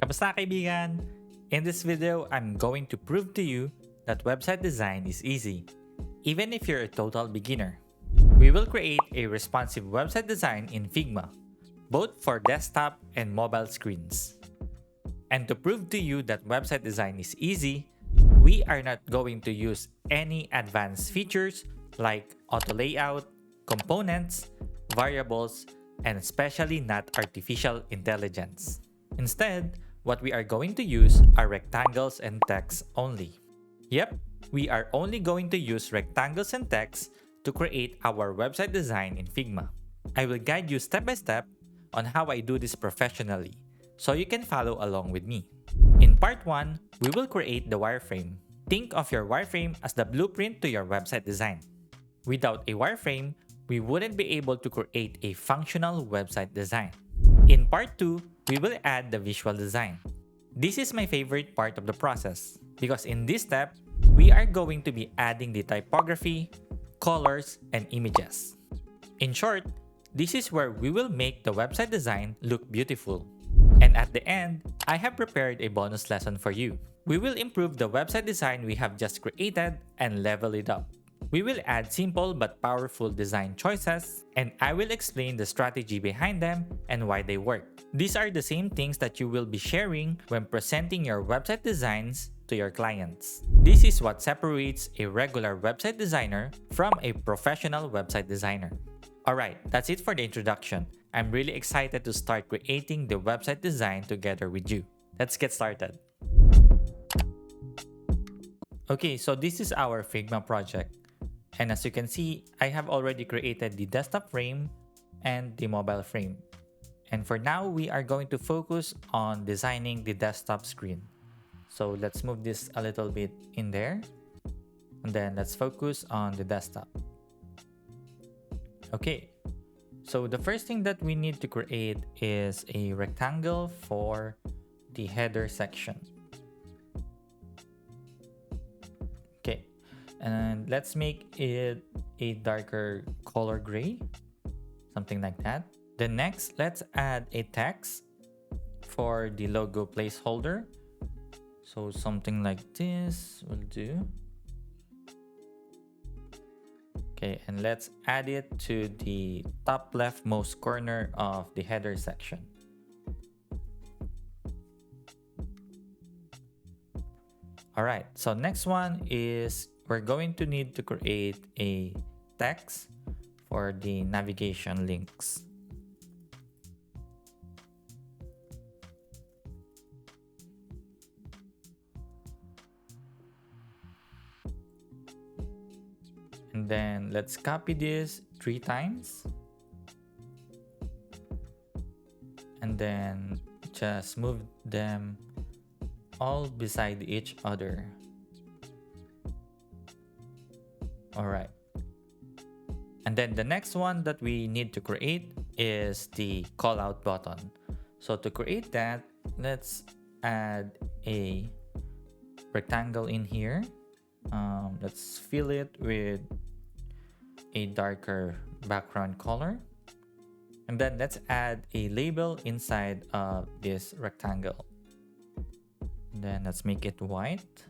Kamusta kaibigan? In this video, I'm going to prove to you that website design is easy, even if you're a total beginner. We will create a responsive website design in Figma, both for desktop and mobile screens. And to prove to you that website design is easy, we are not going to use any advanced features like auto layout, components, variables, and especially not artificial intelligence. Instead, what we are going to use are rectangles and text only. Yep, we are only going to use rectangles and text to create our website design in Figma. I will guide you step by step on how I do this professionally, so you can follow along with me. In part 1, we will create the wireframe. Think of your wireframe as the blueprint to your website design. Without a wireframe, we wouldn't be able to create a functional website design. In part 2, we will add the visual design. This is my favorite part of the process because in this step, we are going to be adding the typography, colors, and images. In short, this is where we will make the website design look beautiful. And at the end, I have prepared a bonus lesson for you. We will improve the website design we have just created and level it up. We will add simple but powerful design choices, and I will explain the strategy behind them and why they work. These are the same things that you will be sharing when presenting your website designs to your clients. This is what separates a regular website designer from a professional website designer. Alright, that's it for the introduction. I'm really excited to start creating the website design together with you. Let's get started. Okay, so this is our Figma project. And as you can see, I have already created the desktop frame and the mobile frame. And for now, we are going to focus on designing the desktop screen. So let's move this a little bit in there. And then let's focus on the desktop. Okay, so the first thing that we need to create is a rectangle for the header section. Okay, and let's make it a darker color gray, something like that. Then next, let's add a text for the logo placeholder. So something like this will do. Okay, and let's add it to the top leftmost corner of the header section. Alright, so next one is we're going to need to create a text for the navigation links. And then let's copy this 3 times. And then just move them all beside each other. Alright. And then the next one that we need to create is the callout button. So to create that, let's add a rectangle in here. Let's fill it with a darker background color. And then let's add a label inside of this rectangle. Then let's make it white.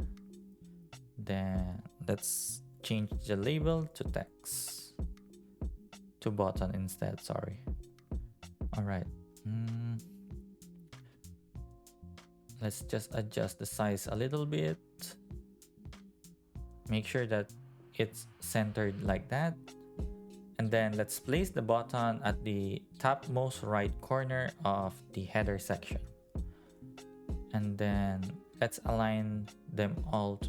Then let's change the label to text. To button instead, sorry. Alright. Let's just adjust the size a little bit. Make sure that it's centered like that. And then let's place the button at the topmost right corner of the header section. And then let's align them all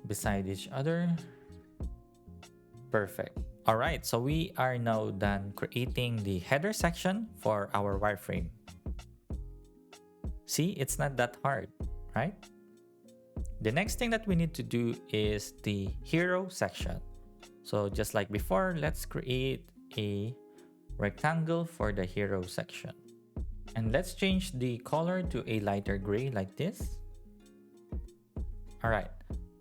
beside each other. Perfect. Alright, so we are now done creating the header section for our wireframe. See, it's not that hard, right? The next thing that we need to do is the hero section. So just like before, let's create a rectangle for the hero section. And let's change the color to a lighter gray like this. Alright,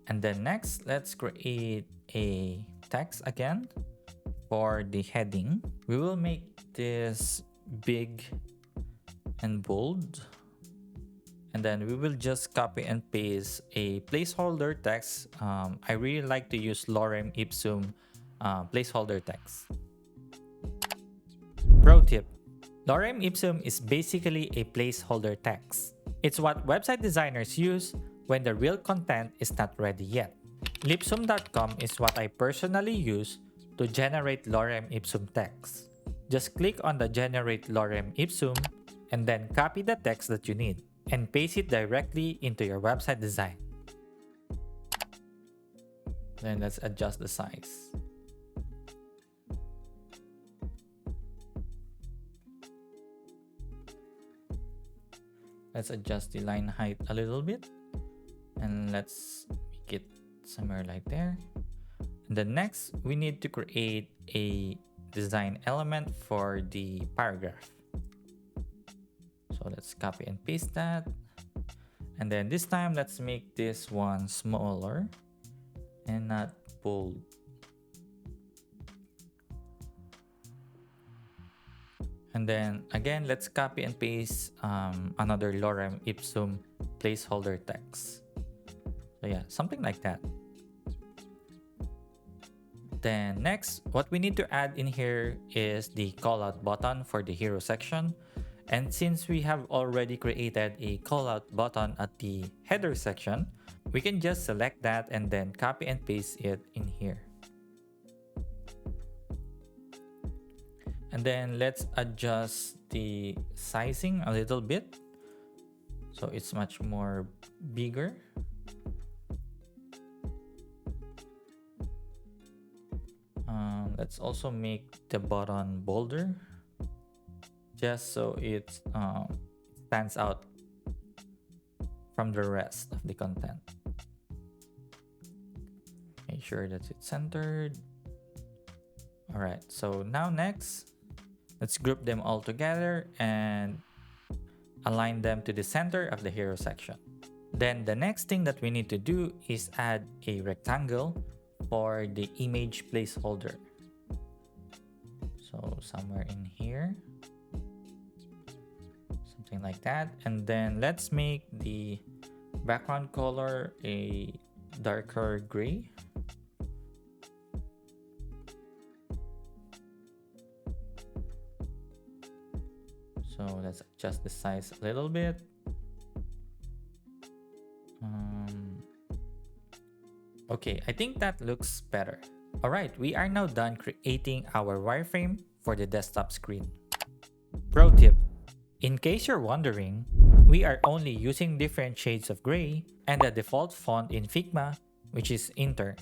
and then next, let's create a text again for the heading. We will make this big and bold. And then we will just copy and paste a placeholder text. I really like to use lorem ipsum placeholder text. Pro tip: lorem ipsum is basically a placeholder text. It's what website designers use when the real content is not ready yet. Lipsum.com is what I personally use to generate lorem ipsum text. Just click on the generate lorem ipsum and then copy the text that you need and paste it directly into your website design. Then let's adjust the size. Let's adjust the line height a little bit and let's make it somewhere like there. And then next, we need to create a design element for the paragraph. So let's copy and paste that. And then this time, let's make this one smaller and not bold. And then again, let's copy and paste another lorem ipsum placeholder text. So yeah, something like that. Then next, what we need to add in here is the callout button for the hero section. And since we have already created a callout button at the header section, we can just select that and then copy and paste it in here. And then let's adjust the sizing a little bit so it's much more bigger. Let's also make the button bolder just so it stands out from the rest of the content. Make sure that it's centered. All right, so now next, let's group them all together and align them to the center of the hero section. Then the next thing that we need to do is add a rectangle for the image placeholder. So somewhere in here, something like that. And then let's make the background color a darker gray. So let's adjust the size a little bit. Okay, I think that looks better. All right, we are now done creating our wireframe for the desktop screen. Pro tip: in case you're wondering, we are only using different shades of gray and the default font in Figma, which is Intern.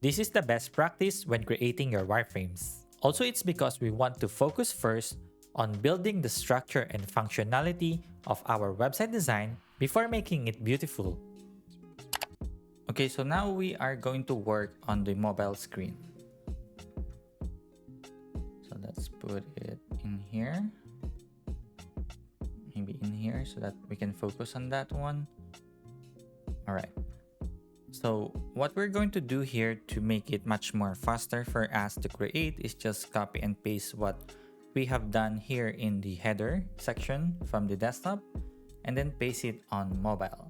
This is the best practice when creating your wireframes. Also, it's because we want to focus first on building the structure and functionality of our website design before making it beautiful. Okay, so now we are going to work on the mobile screen. So let's put it in here. Maybe in here so that we can focus on that one. All right. So what we're going to do here to make it much more faster for us to create is just copy and paste what we have done here in the header section from the desktop and then paste it on mobile.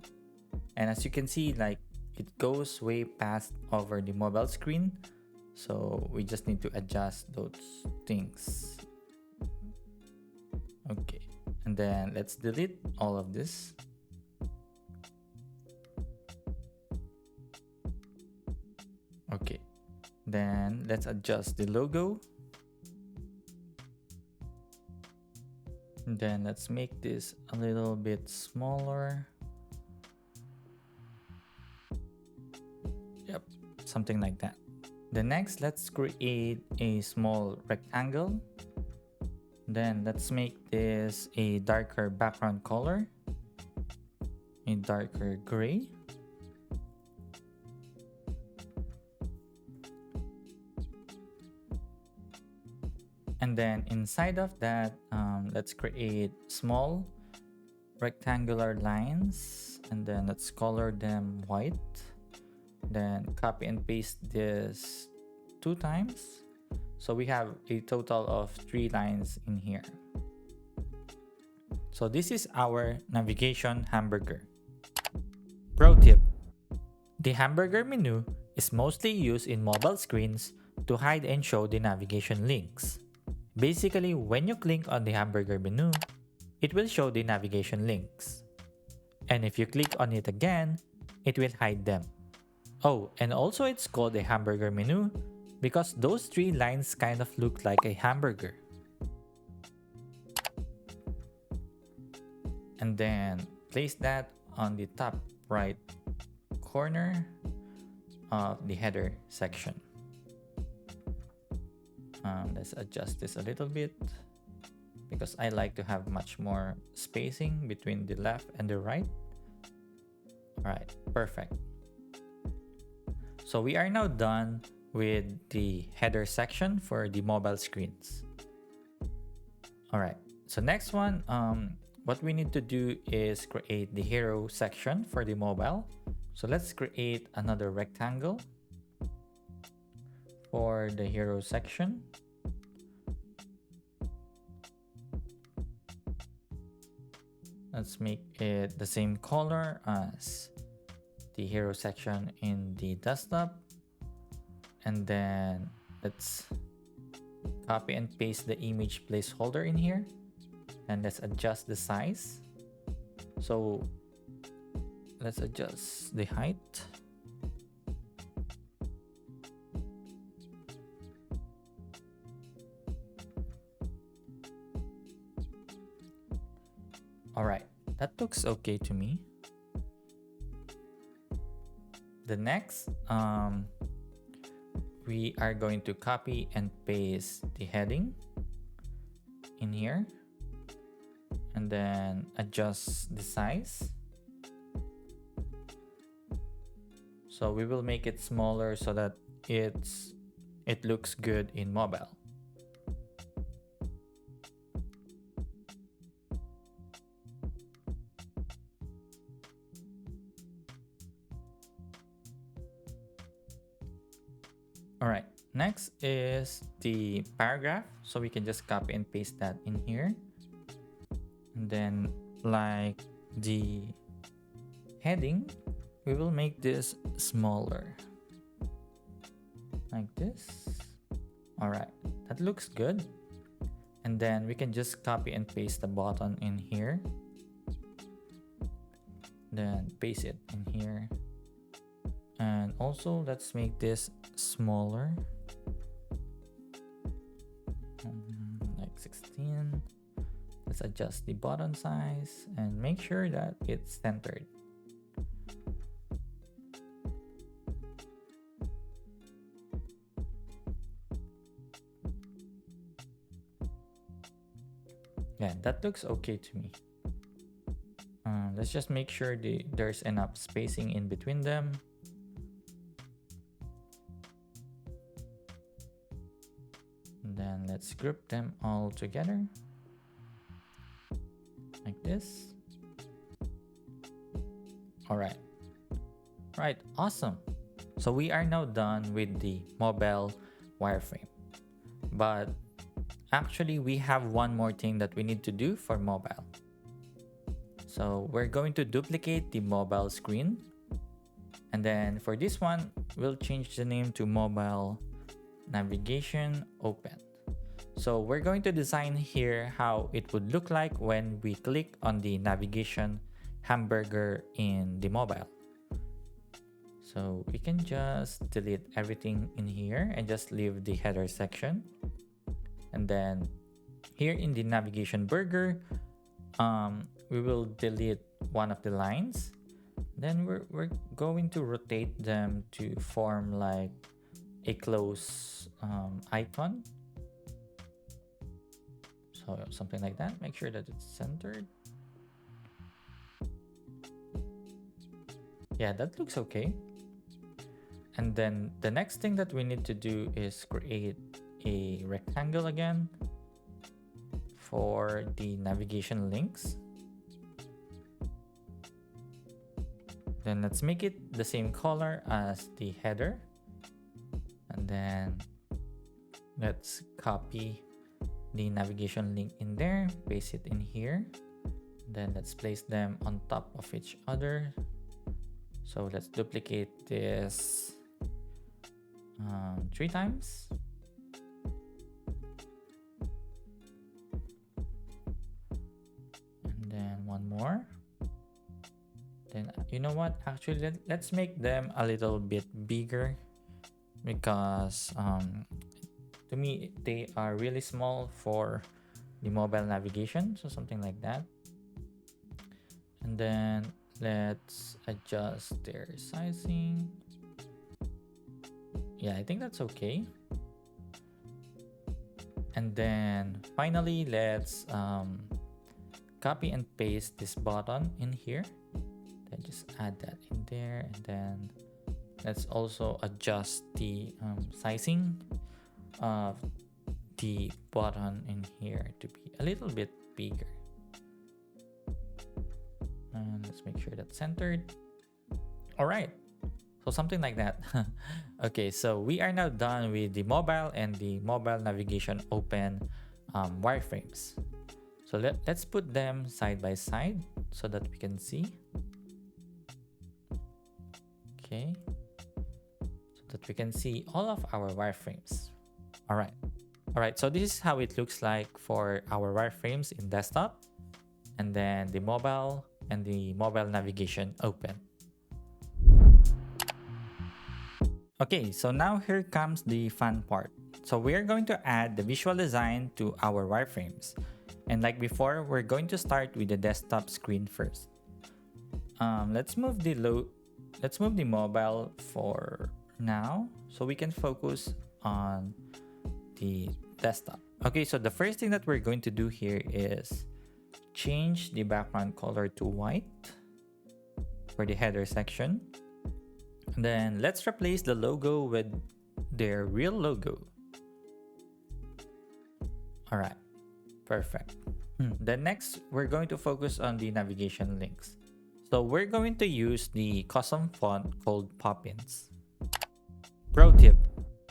And as you can see, like, it goes way past over the mobile screen. So we just need to adjust those things. Okay. And then let's delete all of this. Okay. Then let's adjust the logo. And then let's make this a little bit smaller. Yep, something like that. Then next, let's create a small rectangle. Then let's make this a darker background color, a darker gray. And then inside of that, let's create small rectangular lines and then let's color them white. Then copy and paste this 2 times. So we have a total of 3 lines in here. So this is our navigation hamburger. Pro tip: the hamburger menu is mostly used in mobile screens to hide and show the navigation links. Basically, when you click on the hamburger menu, it will show the navigation links. And if you click on it again, it will hide them. Oh, and also it's called a hamburger menu because those three lines kind of look like a hamburger. And then place that on the top right corner of the header section. Let's adjust this a little bit because I like to have much more spacing between the left and the right. Alright, perfect. So we are now done with the header section for the mobile screens. Alright, so next one, what we need to do is create the hero section for the mobile. So let's create another rectangle for the hero section. Let's make it the same color as the hero section in the desktop. And then let's copy and paste the image placeholder in here. And let's adjust the size. So let's adjust the height. Alright, that looks okay to me. The next, we are going to copy and paste the heading in here. And then adjust the size. So we will make it smaller so that it looks good in mobile. Alright, next is the paragraph. So we can just copy and paste that in here. And then like the heading, we will make this smaller. Like this. Alright, that looks good. And then we can just copy and paste the button in here. Then paste it in here. And also let's make this smaller. Like 16. Let's adjust the button size and make sure that it's centered. Yeah, that looks okay to me. Let's just make sure there's enough spacing in between them. And then let's group them all together. Like this. Alright. Right, awesome. So we are now done with the mobile wireframe. But actually, we have one more thing that we need to do for mobile. So we're going to duplicate the mobile screen. And then for this one, we'll change the name to mobile navigation open. So we're going to design here how it would look like when we click on the navigation hamburger in the mobile. So we can just delete everything in here and just leave the header section. And then here in the navigation burger, we will delete one of the lines. Then we're going to rotate them to form like a close icon. So something like that. Make sure that it's centered. Yeah, that looks okay. And then the next thing that we need to do is create a rectangle again for the navigation links. Then let's make it the same color as the header. And then let's copy the navigation link in there, paste it in here. Then let's place them on top of each other. So let's duplicate this 3 times. And then one more. Then you know what? Actually, let's make them a little bit bigger because to me they are really small for the mobile navigation. So something like that. And then let's adjust their sizing. Yeah, I think that's okay. And then finally, let's copy and paste this button in here. Then just add that in there. And then let's also adjust the sizing of the button in here to be a little bit bigger. And let's make sure that's centered. All right, so something like that. Okay, so we are now done with the mobile and the mobile navigation open wireframes. So let's put them side by side so that we can see. Okay, so that we can see all of our wireframes. All right, so this is how it looks like for our wireframes in desktop, and then the mobile and the mobile navigation open. Okay, so now here comes the fun part. So we are going to add the visual design to our wireframes. And like before, we're going to start with the desktop screen first. Let's move the mobile for now so we can focus on the desktop. Okay, so the first thing that we're going to do here is change the background color to white for the header section. And then let's replace the logo with their real logo. All right, perfect. Then next, we're going to focus on the navigation links. So we're going to use the custom font called Poppins. Pro tip: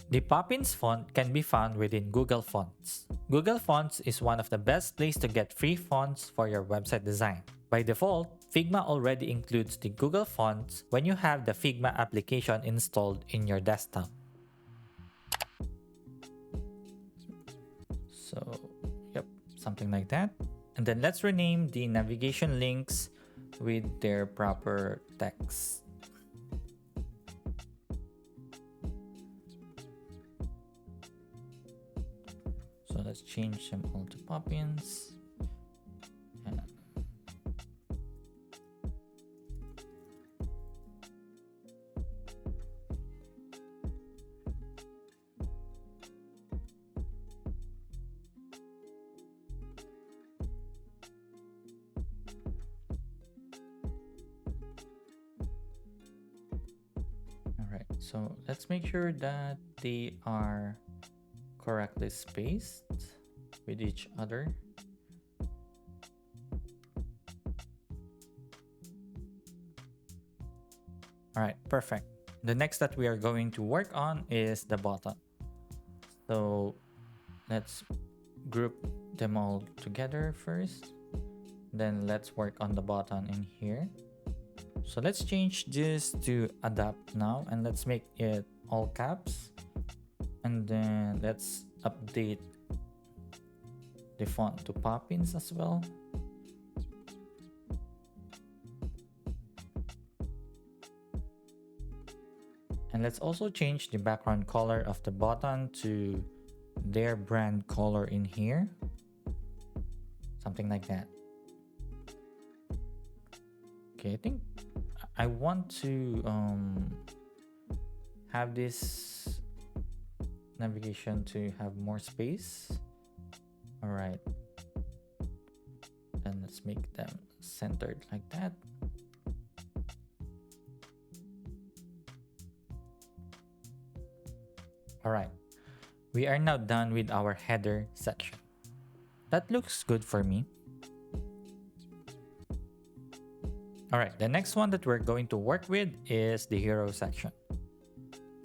the Poppins font can be found within Google Fonts. Google Fonts is one of the best places to get free fonts for your website design. By default, Figma already includes the Google Fonts when you have the Figma application installed in your desktop. So, yep, something like that. And then let's rename the navigation links with their proper text. So let's change them all to Poppins. Alright, so let's make sure that they are correctly spaced with each other. All right, perfect. The next that we are going to work on is the button. So let's group them all together first. Then let's work on the button in here. So let's change this to adapt now and let's make it all caps. And then let's update the font to Poppins as well. And let's also change the background color of the button to their brand color in here. Something like that. Okay, I think I want to have this navigation to have more space. All right. Then let's make them centered like that. All right. We are now done with our header section. That looks good for me. All right, the next one that we're going to work with is the hero section.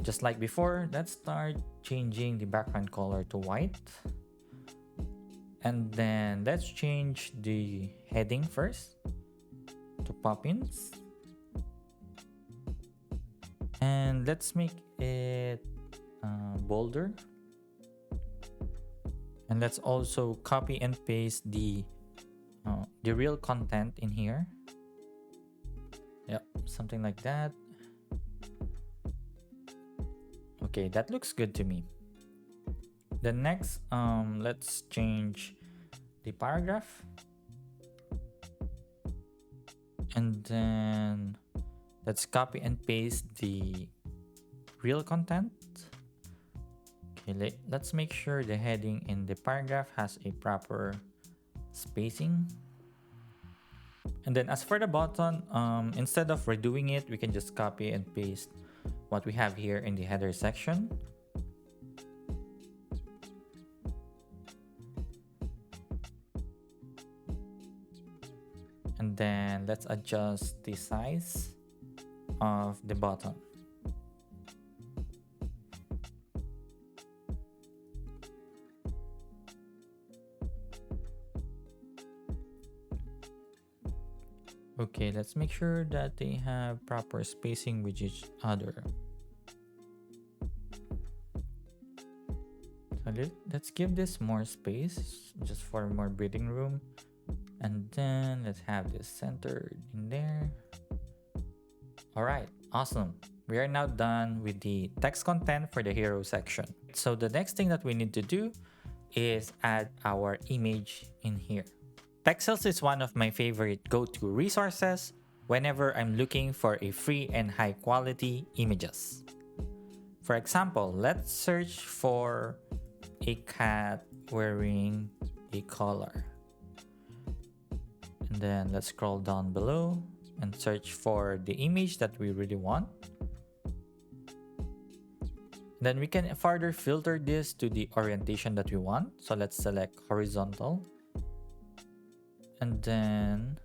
Just like before, let's start changing the background color to white. And then let's change the heading first to pop-ins. And let's make it bolder. And let's also copy and paste the real content in here. Yep, something like that. Okay, that looks good to me. The next, let's change the paragraph. And then let's copy and paste the real content. Okay, let's make sure the heading in the paragraph has a proper spacing. And then as for the button, instead of redoing it, we can just copy and paste what we have here in the header section. And then let's adjust the size of the button. Okay, let's make sure that they have proper spacing with each other. So let's give this more space, just for more breathing room. And then let's have this centered in there. All right, awesome. We are now done with the text content for the hero section. So the next thing that we need to do is add our image in here. Pexels is one of my favorite go-to resources whenever I'm looking for a free and high quality images. For example, let's search for a cat wearing a collar. And then let's scroll down below and search for the image that we really want. Then we can further filter this to the orientation that we want. So let's select horizontal. And then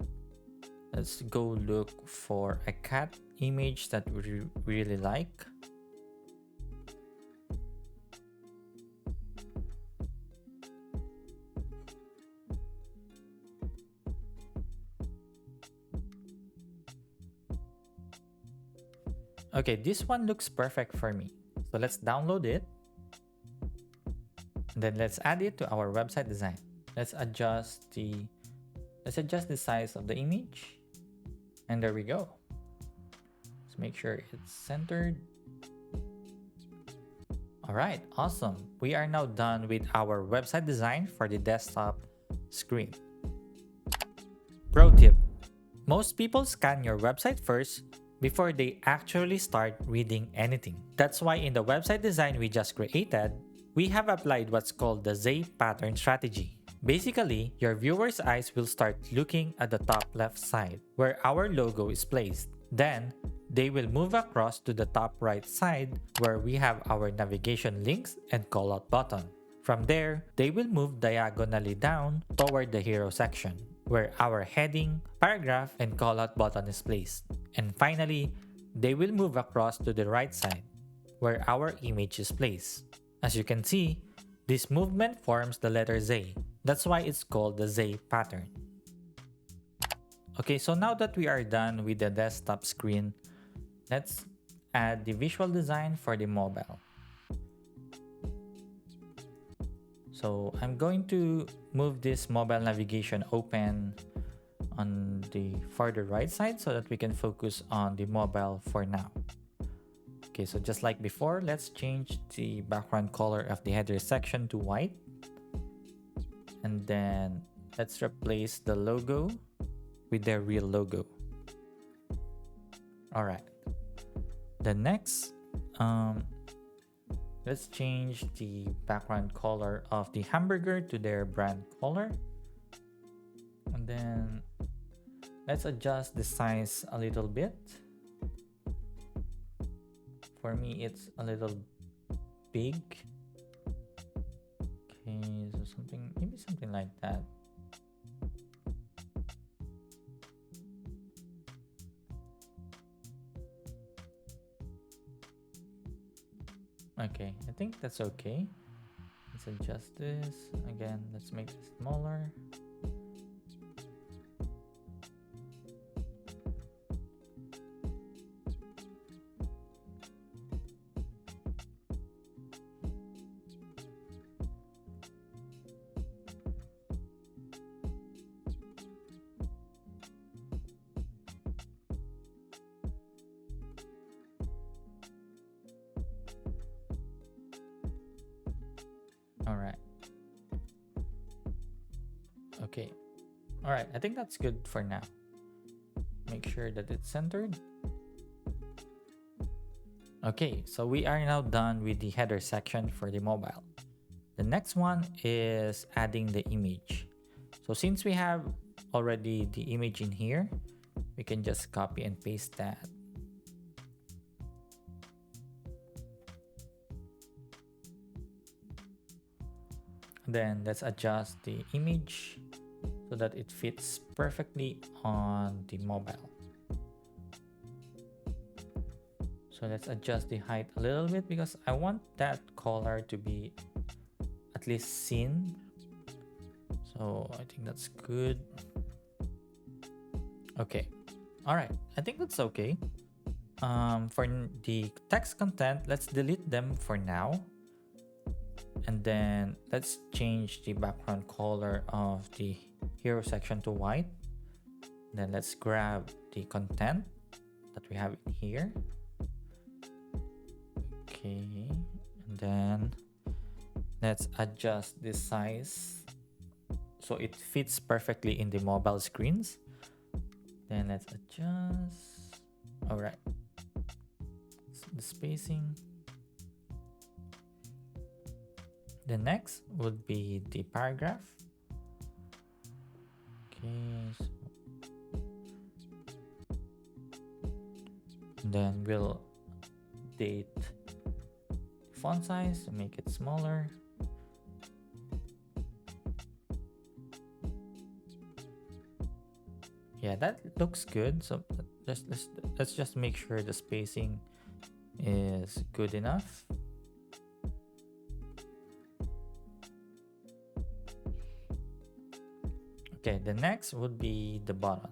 let's go look for a cat image that we really like. Okay, this one looks perfect for me. So let's download it. Then let's add it to our website design. Let's adjust the size of the image. And there we go. Let's make sure it's centered. All right, awesome. We are now done with our website design for the desktop screen. Pro tip: most people scan your website first before they actually start reading anything. That's why in the website design we just created, we have applied what's called the Z pattern strategy. Basically, your viewer's eyes will start looking at the top left side where our logo is placed. Then, they will move across to the top right side where we have our navigation links and callout button. From there, they will move diagonally down toward the hero section where our heading, paragraph, and callout button is placed. And finally, they will move across to the right side where our image is placed. As you can see, this movement forms the letter Z. That's why it's called the Z pattern. Okay, so now that we are done with the desktop screen, let's add the visual design for the mobile. So I'm going to move this mobile navigation open on the farther right side so that we can focus on the mobile for now. Okay, so just like before, let's change the background color of the header section to white. And then let's replace the logo with their real logo. All right. The next, let's change the background color of the hamburger to their brand color. And then let's adjust the size a little bit. For me, it's a little big. Okay, so maybe something like that. Okay, I think that's okay. Let's adjust this. Again, let's make it smaller. All right. Okay. All right. I think that's good for now. Make sure that it's centered. Okay, so we are now done with the header section for the mobile. The next one is adding the image. So since we have already the image in here, we can just copy and paste that. Then let's adjust the image so that it fits perfectly on the mobile. So let's adjust the height a little bit because I want that color to be at least seen. So I think that's good. Okay. All right. I think that's okay. For the text content, let's delete them for now. And then let's change the background color of the hero section to white. Then let's grab the content that we have in here. Okay, and then let's adjust the size so it fits perfectly in the mobile screens. Then let's adjust. All right, the spacing. The next would be the paragraph. Okay, so then we'll update font size to make it smaller. Yeah, that looks good. So let's just make sure the spacing is good enough. Okay, the next would be the button.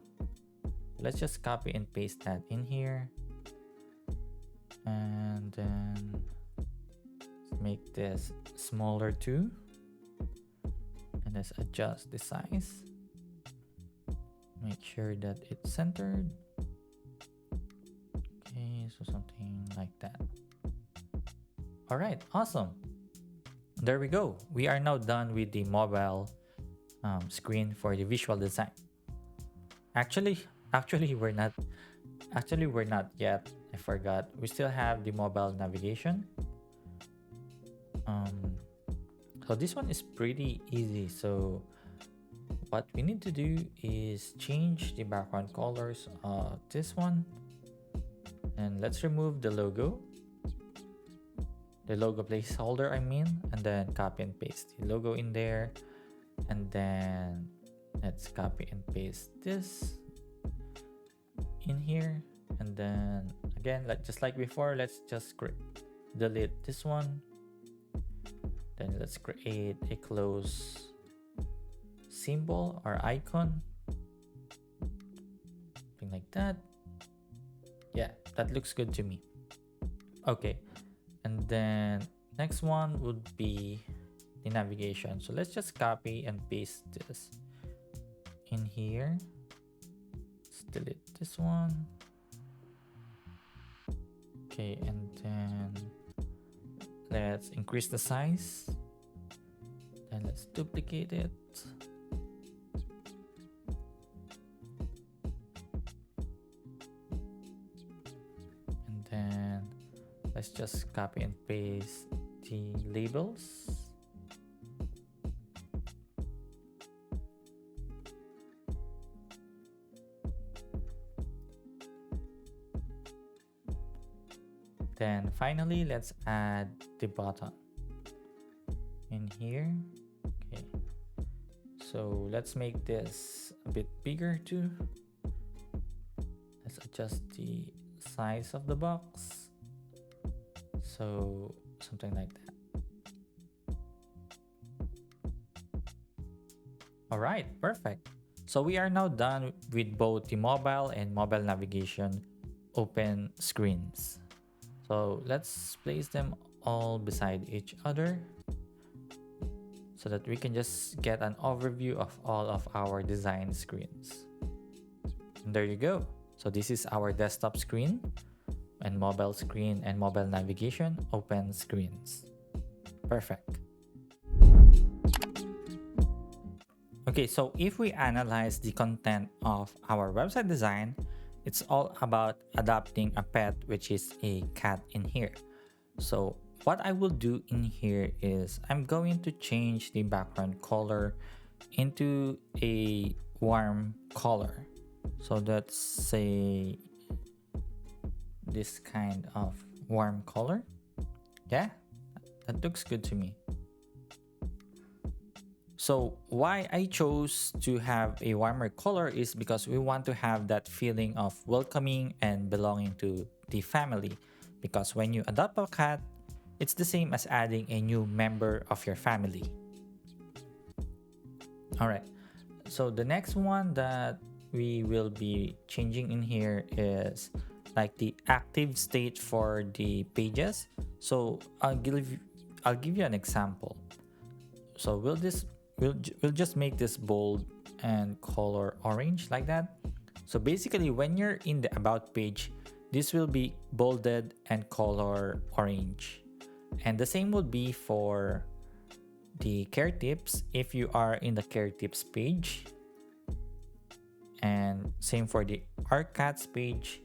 Let's just copy and paste that in here. And then make this smaller too. And let's adjust the size. Make sure that it's centered. Okay, so something like that. All right, awesome. There we go. We are now done with the mobile screen for the visual design. Actually we're not yet. I forgot. We still have the mobile navigation. So this one is pretty easy. So what we need to do is change the background colors of this one, and let's remove the logo placeholder, I mean, and then copy and paste the logo in there. And then let's copy and paste this in here. And then again, just like before, let's just delete this one. Then let's create a close symbol or icon, something like that. Yeah, that looks good to me. Okay, and then next one would be the navigation. So let's just copy and paste this in here. Let's delete this one. Okay, and then let's increase the size. Then let's duplicate it. And then let's just copy and paste the labels. Then finally, let's add the button in here. Okay, so let's make this a bit bigger too. Let's adjust the size of the box. So something like that. All right, perfect. So we are now done with both the mobile and mobile navigation open screens. So let's place them all beside each other so that we can just get an overview of all of our design screens. And there you go. So this is our desktop screen and mobile screen and mobile navigation open screens. Perfect. Okay, so if we analyze the content of our website design, it's all about adopting a pet, which is a cat in here. So what I will do in here is I'm going to change the background color into a warm color. So let's say this kind of warm color. Yeah, that looks good to me. So why I chose to have a warmer color is because we want to have that feeling of welcoming and belonging to the family. Because when you adopt a cat, it's the same as adding a new member of your family. All right. So the next one that we will be changing in here is like the active state for the pages. So I'll give you an example. So we'll just make this bold and color orange like that. So basically when you're in the about page, this will be bolded and color orange. And the same would be for the care tips if you are in the care tips page. And same for the ARCATS page.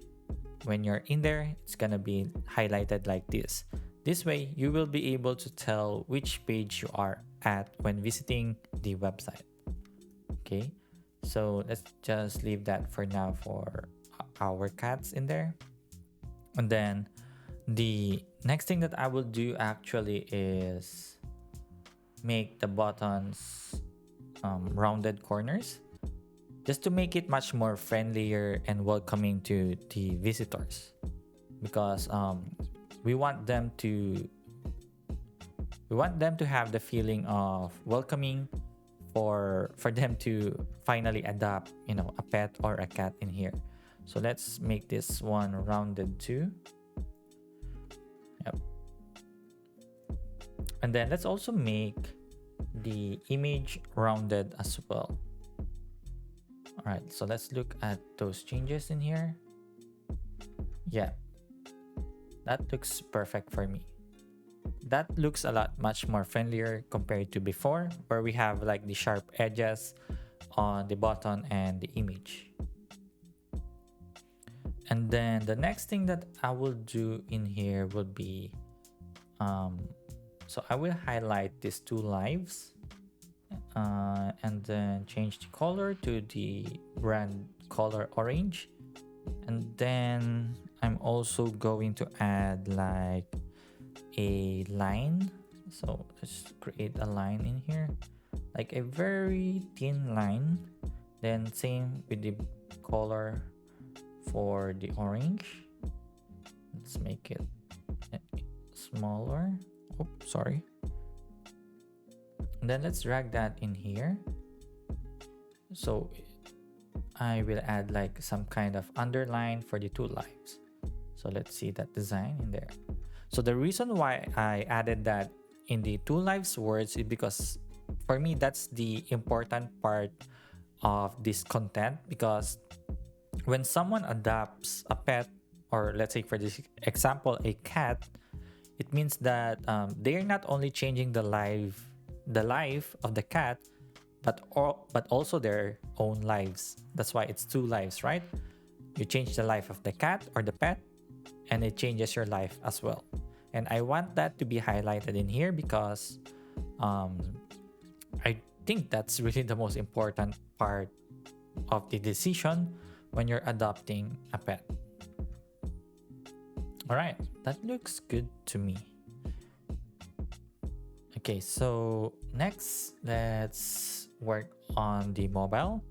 When you're in there, it's gonna be highlighted like this. This way, you will be able to tell which page you are at when visiting the website. Okay, so let's just leave that for now for our cats in there. And then the next thing that I will do actually is make the buttons rounded corners, just to make it much more friendlier and welcoming to the visitors, because we want them to have the feeling of welcoming for them to finally adopt, you know, a pet or a cat in here. So let's make this one rounded too. Yep. And then let's also make the image rounded as well. All right, so let's look at those changes in here. Yeah, that looks perfect for me. That looks a lot much more friendlier compared to before, where we have like the sharp edges on the button and the image. And then the next thing that I will do in here would be so I will highlight these two lives and then change the color to the brand color orange. And then I'm also going to add like a line. So let's create a line in here, like a very thin line. Then same with the color for the orange. Let's make it smaller. Oh, sorry. And then let's drag that in here. So I will add like some kind of underline for the two lives. So let's see that design in there. So the reason why I added that in the two lives words is because for me that's the important part of this content, because when someone adopts a pet, or let's say for this example a cat, it means that they're not only changing the life of the cat, but also their own lives. That's why it's two lives, right? You change the life of the cat or the pet, and it changes your life as well. And I want that to be highlighted in here because I think that's really the most important part of the decision when you're adopting a pet. All right, that looks good to me. Okay, so next let's work on the mobile.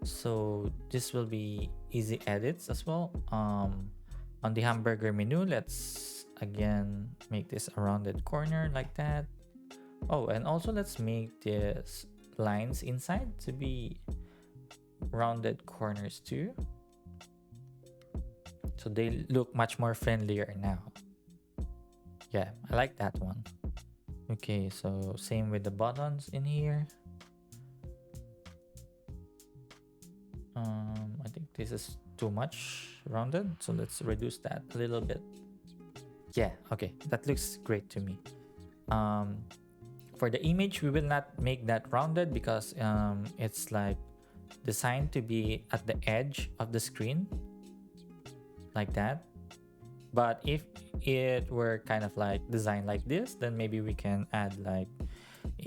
So this will be easy edits as well. On the hamburger menu, let's again make this a rounded corner like that. Oh, and also let's make this lines inside to be rounded corners too, so they look much more friendlier now. Yeah, I like that one. Okay, so same with the buttons in here. I think this is too much rounded, so let's reduce that a little bit. Yeah, okay, that looks great to me. For For the image, we will not make that rounded because it's like designed to be at the edge of the screen, like that. But if it were kind of like designed like this, then maybe we can add like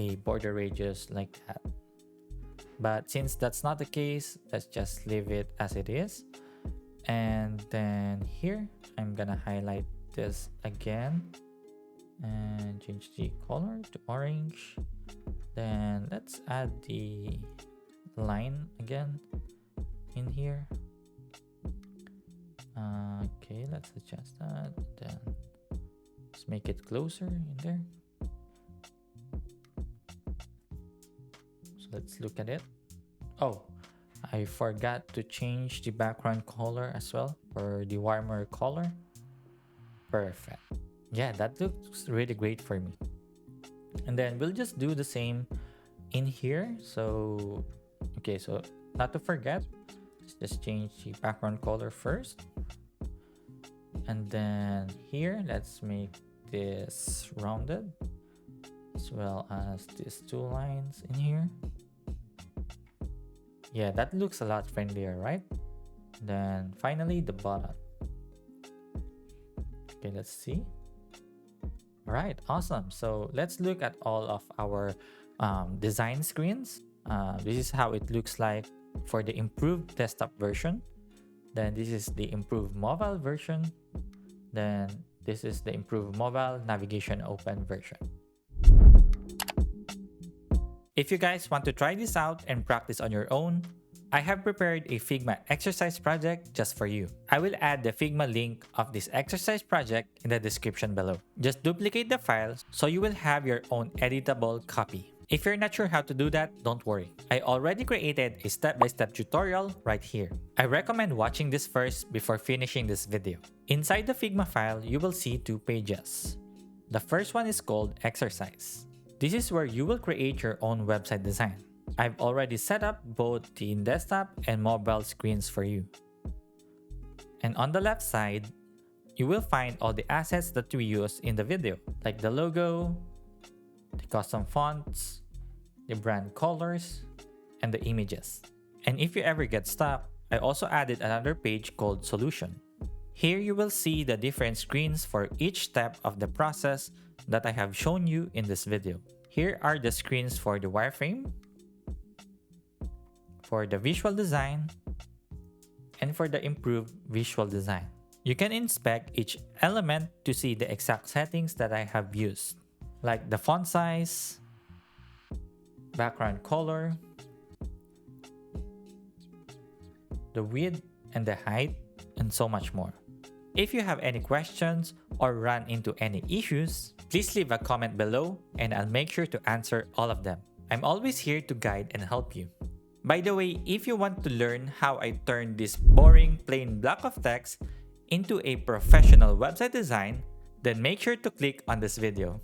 a border radius like that. But since that's not the case, let's just leave it as it is. And then here, I'm gonna highlight this again and change the color to orange. Then let's add the line again in here. Okay, let's adjust that. Then let's make it closer in there. So let's look at it. Oh, I forgot to change the background color as well for the warmer color. Perfect. Yeah, that looks really great for me. And then we'll just do the same in here. So, okay, so not to forget, let's just change the background color first. And then here, let's make this rounded as well as these two lines in here. Yeah, that looks a lot friendlier, right? Then finally, the bottom. Okay, let's see. All right, awesome. So let's look at all of our design screens. This is how it looks like for the improved desktop version. Then this is the improved mobile version. Then this is the improved mobile navigation open version. If you guys want to try this out and practice on your own, I have prepared a Figma exercise project just for you. I will add the Figma link of this exercise project in the description below. Just duplicate the files so you will have your own editable copy. If you're not sure how to do that, don't worry. I already created a step-by-step tutorial right here. I recommend watching this first before finishing this video. Inside the Figma file, you will see two pages. The first one is called Exercise. This is where you will create your own website design. I've already set up both the desktop and mobile screens for you. And on the left side, you will find all the assets that we use in the video, like the logo, the custom fonts, the brand colors, and the images. And if you ever get stuck, I also added another page called Solution. Here you will see the different screens for each step of the process that I have shown you in this video. Here are the screens for the wireframe, for the visual design, and for the improved visual design. You can inspect each element to see the exact settings that I have used, like the font size, background color, the width and the height, and so much more. If you have any questions or run into any issues, please leave a comment below and I'll make sure to answer all of them. I'm always here to guide and help you. By the way, if you want to learn how I turn this boring plain block of text into a professional website design, then make sure to click on this video.